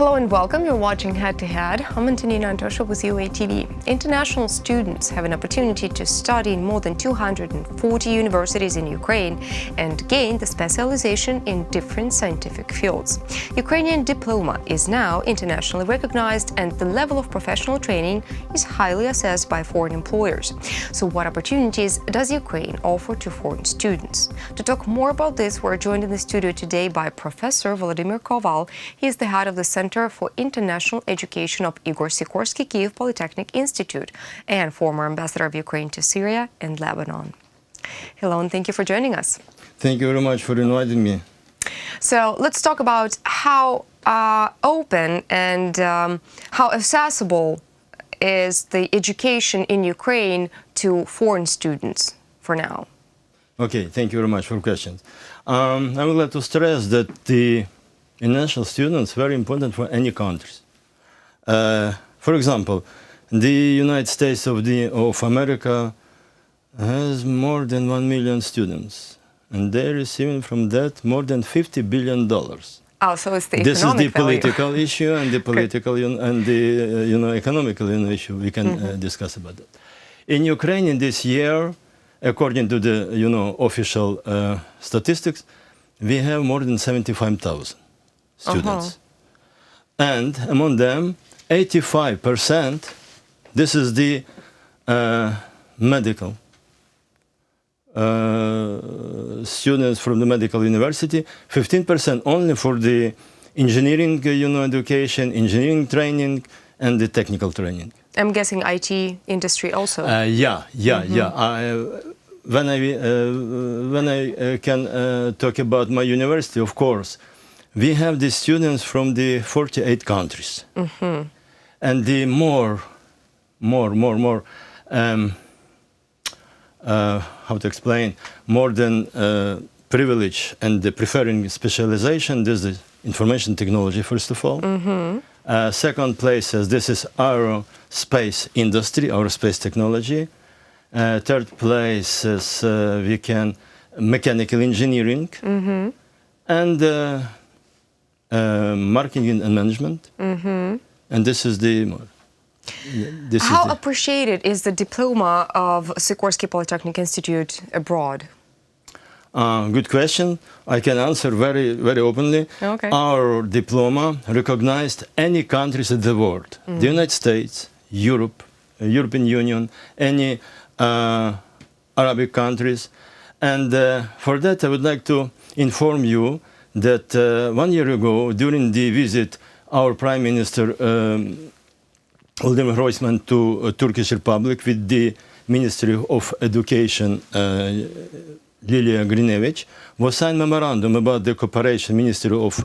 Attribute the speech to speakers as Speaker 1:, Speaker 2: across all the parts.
Speaker 1: Hello and welcome. You're watching Head to Head. I'm Antonina Antosha with UA TV. International students have an opportunity to study in more than 240 universities in Ukraine and gain the specialization in different scientific fields. Ukrainian diploma is now internationally recognized, and the level of professional training is highly assessed by foreign employers. So what opportunities does Ukraine offer to foreign students? To talk more about this, we're joined in the studio today by Professor Volodymyr Koval. He is the head of the Center for International Education of Igor Sikorsky Kyiv Polytechnic Institute and former ambassador of Ukraine to Syria and Lebanon. Hello, and thank you for joining us.
Speaker 2: Thank you very much for inviting me.
Speaker 1: So let's talk about how open and how accessible is the education in Ukraine to foreign students for now.
Speaker 2: Okay, thank you very much for questions. I would like to stress that the international students are very important for any countries. For example, the United States of America has more than 1 million students, and they're receiving from that more than $50 billion.
Speaker 1: Oh, so it's the economic
Speaker 2: This is the
Speaker 1: value.
Speaker 2: political issue and the political and the economical issue. We can discuss about that. In Ukraine, in this year, according to the official statistics, we have more than 75,000 students, and among them, 85%. This is the medical students from the medical university. 15% only for the engineering, education, engineering training, and the technical training.
Speaker 1: I'm guessing IT industry also.
Speaker 2: When I can talk about my university, of course, we have the students from the 48 countries, and the how to explain, more than privilege and the preferring specialization. This is information technology, first of all. Second place is this is aerospace industry, aerospace technology. Third place is mechanical engineering, and marketing and management. And this is the
Speaker 1: How appreciated is the diploma of Sikorsky Polytechnic Institute abroad?
Speaker 2: Good question. I can answer very, very openly.
Speaker 1: Okay.
Speaker 2: Our diploma recognized any countries in the world. The United States, Europe, European Union, any Arabic countries. And for that, I would like to inform you that 1 year ago, during the visit, our Prime Minister Volodymyr Koval to Turkish Republic with the Ministry of Education, Lilia Grinevich, was signed memorandum about the cooperation Ministry of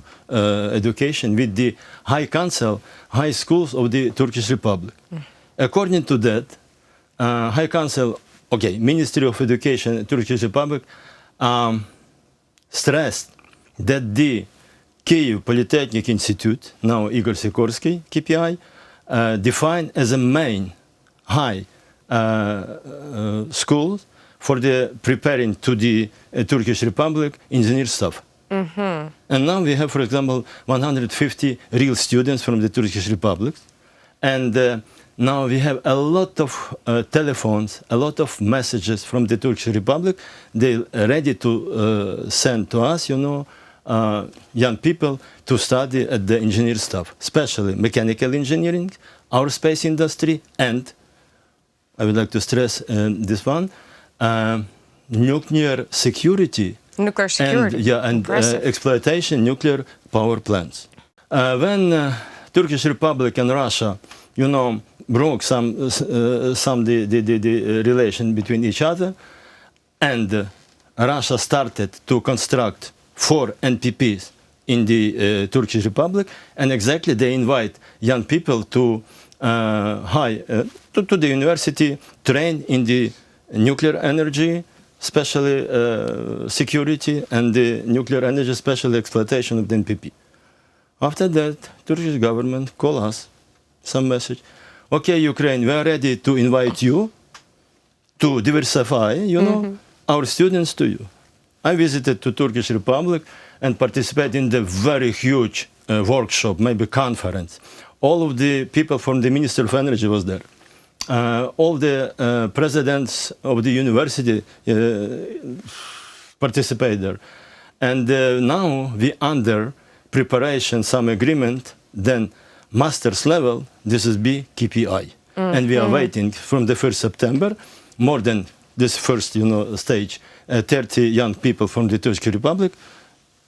Speaker 2: Education with the High Council, High Schools of the Turkish Republic. According to that, High Council, Ministry of Education, Turkish Republic, stressed that the Kyiv Polytechnic Institute, now Igor Sikorsky, KPI, defined as a main high school for the preparing to the Turkish Republic engineer staff. And now we have, for example, 150 real students from the Turkish Republic. And now we have a lot of telephones, a lot of messages from the Turkish Republic. They're ready to send to us, young people to study at the engineer staff, especially mechanical engineering, aerospace industry, and I would like to stress this one, nuclear security.
Speaker 1: Nuclear security.
Speaker 2: And exploitation nuclear power plants. When Turkish Republic and Russia, broke the relation between each other, and Russia started to construct 4 NPPs in the Turkish Republic, and exactly they invite young people to to the university, train in the nuclear energy, especially security, and the nuclear energy, especially exploitation of the NPP. After that, Turkish government call us, some message, okay, Ukraine, we are ready to invite you to diversify, our students to you. I visited to Turkish Republic and participated in the very huge workshop, maybe conference. All of the people from the Ministry of Energy was there. All the presidents of the university participate there. And now we under preparation some agreement, then master's level, this is be KPI. And we are waiting from the 1st September, more than this first stage, 30 young people from the Turkish Republic,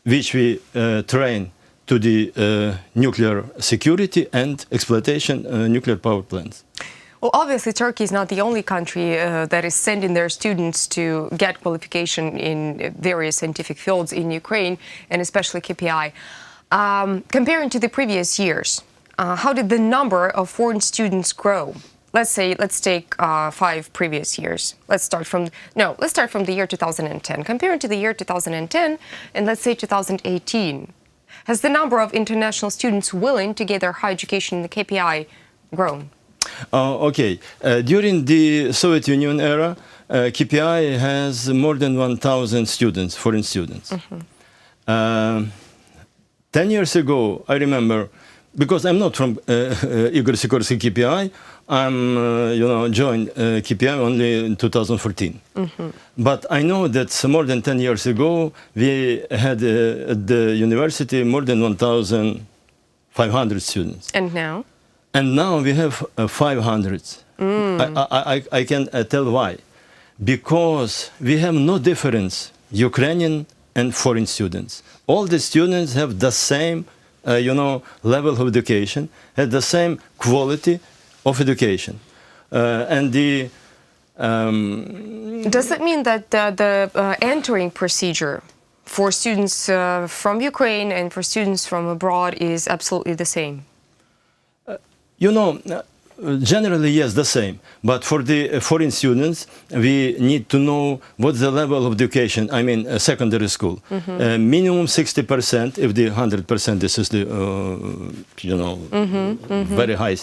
Speaker 2: which we train to the nuclear security and exploitation nuclear power plants.
Speaker 1: Well, obviously, Turkey is not the only country that is sending their students to get qualification in various scientific fields in Ukraine, and especially KPI. Comparing to the previous years, how did the number of foreign students grow? Let's take 5 previous years. Let's start from the year 2010. Comparing to the year 2010 and let's say 2018, has the number of international students willing to get their higher education in the KPI grown?
Speaker 2: Okay. During the Soviet Union era, KPI has more than 1,000 students, foreign students. 10 years ago, I remember, because I'm not from Igor Sikorsky KPI, I'm joined KPI only in 2014. But I know that more than 10 years ago, we had at the university more than 1,500 students.
Speaker 1: And now?
Speaker 2: And now we have 500. I can tell why. Because we have no difference, Ukrainian and foreign students. All the students have the same level of education, have the same quality of education. And the
Speaker 1: does that mean that the entering procedure for students from Ukraine and for students from abroad is absolutely the same?
Speaker 2: Generally, yes, the same. But for the foreign students, we need to know what's the level of education, I mean, secondary school. Minimum 60%, if the 100%, this is the, very high,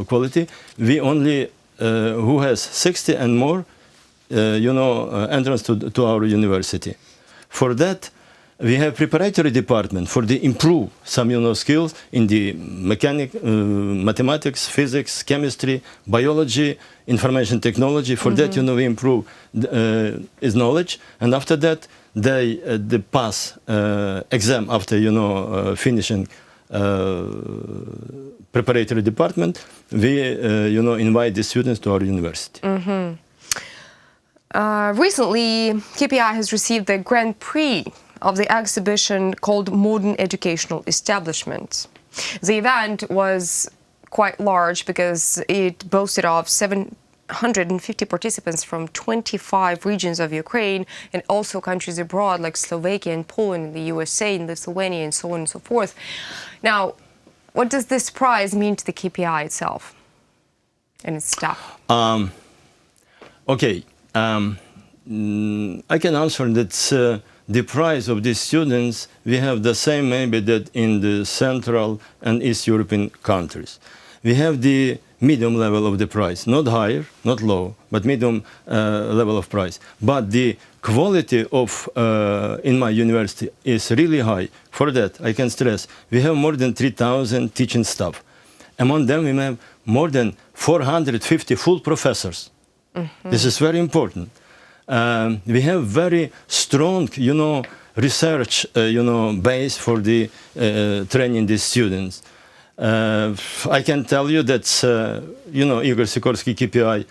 Speaker 2: quality. We only, who has 60 and more, entrance to our university. For that, we have preparatory department for the improve some skills in the mathematics, physics, chemistry, biology, information technology. For that, we improve his knowledge, and after that, they pass exam after finishing preparatory department. We invite the students to our university.
Speaker 1: Recently, KPI has received the Grand Prix of the exhibition called Modern Educational Establishments. The event was quite large because it boasted of 750 participants from 25 regions of Ukraine and also countries abroad like Slovakia and Poland, the USA and Lithuania, and so on and so forth. Now, what does this prize mean to the KPI itself and its staff?
Speaker 2: Okay, I can answer that. The price of these students, we have the same maybe that in the Central and East European countries. We have the medium level of the price, not higher, not low, but medium level of price. But the quality of in my university is really high. For that, I can stress, we have more than 3,000 teaching staff. Among them, we have more than 450 full professors. This is very important. We have very strong, research, base for the training these students. I can tell you that, Igor Sikorsky KPI,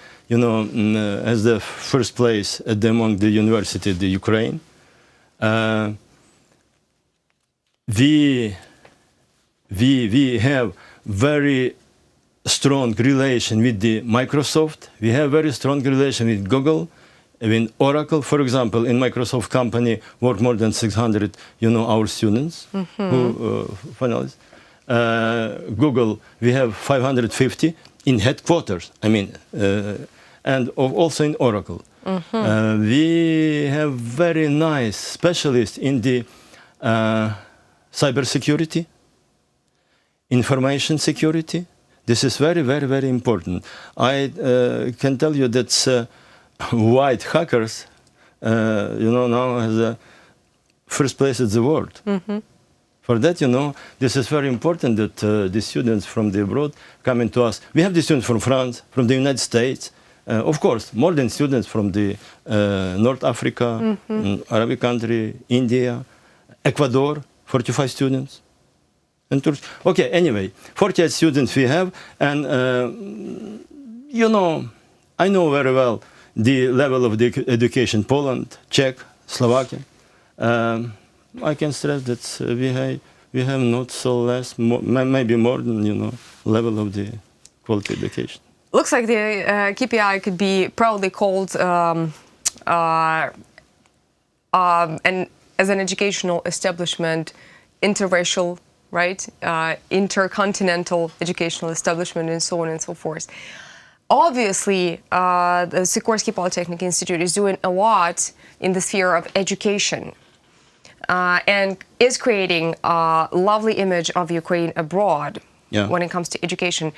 Speaker 2: has the first place among the university of the Ukraine. We have very strong relation with the Microsoft. We have very strong relation with Google. In Oracle, for example, in Microsoft company work more than 600, our students who finalists. Google, we have 550 in headquarters. I mean, and also in Oracle. We have very nice specialists in the cybersecurity, information security. This is very, very, very important. I can tell you that. White hackers, now has the first place in the world. For that, this is very important that the students from the abroad come into us. We have the students from France, from the United States, of course, more than students from the North Africa, Arabic country, India, Ecuador, 45 students. And okay, anyway, 48 students we have, and I know very well the level of the education, Poland, Czech, Slovakia. I can stress that we have not so less, maybe more than, level of the quality education.
Speaker 1: Looks like the KPI could be proudly called as an educational establishment, interracial, right? Intercontinental educational establishment, and so on and so forth. Obviously, the Sikorsky Polytechnic Institute is doing a lot in the sphere of education and is creating a lovely image of Ukraine abroad when it comes to education.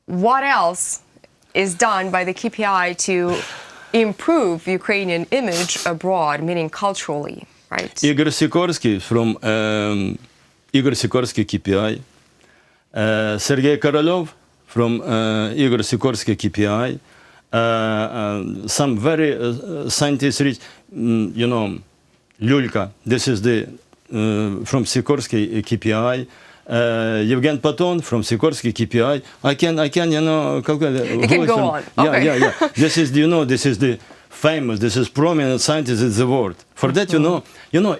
Speaker 1: What else is done by the KPI to improve Ukrainian image abroad, meaning culturally, right?
Speaker 2: Igor Sikorsky from Igor Sikorsky KPI, Sergei Korolev from Igor Sikorsky KPI, some very scientists rich, Lyulka, this is the from Sikorsky KPI, Evgen Paton from Sikorsky KPI. I can, calculate.
Speaker 1: You can go on. Okay.
Speaker 2: Yeah. This is, this is the famous, this is prominent scientist in the world. For that,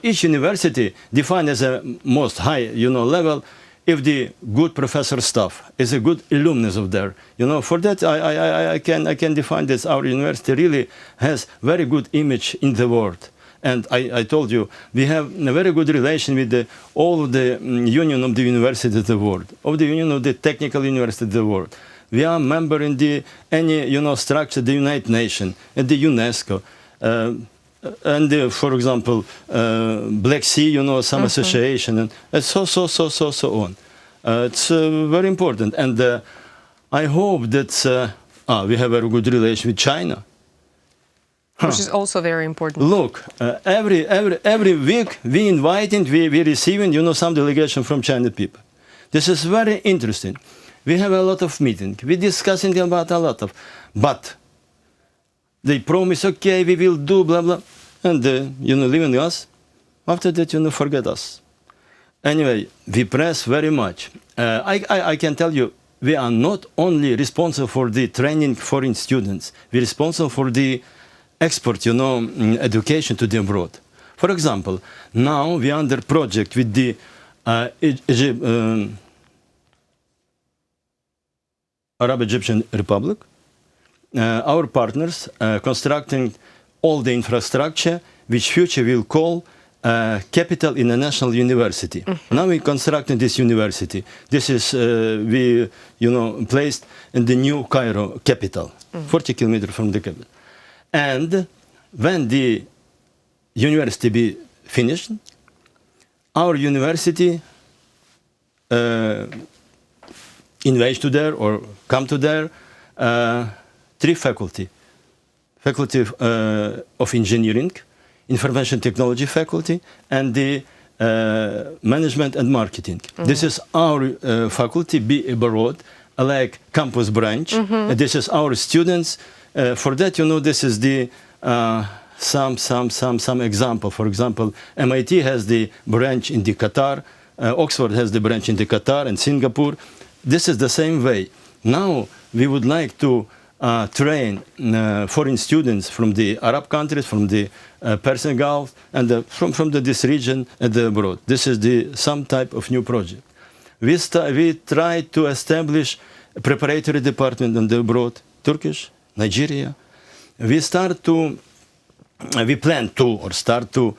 Speaker 2: each university defined as a most high, level, if the good professor staff is a good alumnus of there. For that, I can define this. Our university really has very good image in the world. And I told you, we have a very good relation with all of the union of the university of the world, of the union of the technical university of the world. We are a member in the structure, the United Nations, and the UNESCO, and for example, Black Sea, some association, and so on. It's very important, and I hope that we have a very good relation with China.
Speaker 1: Which is also very important.
Speaker 2: Look, every week we inviting, we receiving, some delegation from China people. This is very interesting. We have a lot of meetings. We discussing about a lot of, but they promise, okay, we will do blah blah, and leaving us. After that, forget us. Anyway, we press very much. I can tell you, we are not only responsible for the training foreign students. We're responsible for the export, education to the abroad. For example, now we are under project with the Arab-Egyptian Republic. Our partners constructing all the infrastructure, which future will call Capital International University. Now we're constructing this university. This is we placed in the new Cairo capital, 40 kilometers from the capital. And when the university be finished, our university invite to there or come to there 3 faculty. Faculty of Engineering, Information Technology faculty, and the Management and Marketing. This is our faculty be abroad, like campus branch. This is our students. For that, this is the some example. For example, MIT has the branch in the Qatar, Oxford has the branch in the Qatar and Singapore. This is the same way. Now we would like to train foreign students from the Arab countries, from the Persian Gulf, and from this region and the abroad. This is some type of new project. We try to establish a preparatory department on the abroad, Turkish, Nigeria. We plan to, or start to,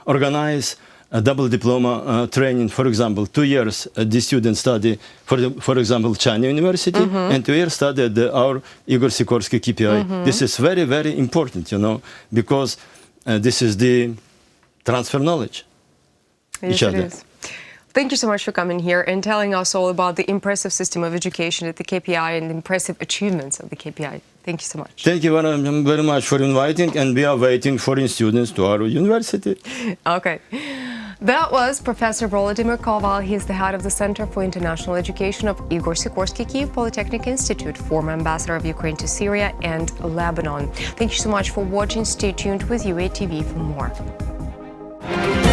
Speaker 2: organize a double diploma training. For example, 2 years the students study, for example, China University, and 2 years study at our Igor Sikorsky KPI. This is very, very important, because this is the transfer knowledge.
Speaker 1: Yes,
Speaker 2: each other.
Speaker 1: It is. Thank you so much for coming here and telling us all about the impressive system of education at the KPI and the impressive achievements of the KPI. Thank you so much.
Speaker 2: Thank you very much for inviting, and we are waiting for students to our university.
Speaker 1: Okay. That was Professor Volodymyr Koval. He is the head of the Center for International Education of Igor Sikorsky Kyiv Polytechnic Institute, former ambassador of Ukraine to Syria and Lebanon. Thank you so much for watching. Stay tuned with UA TV for more.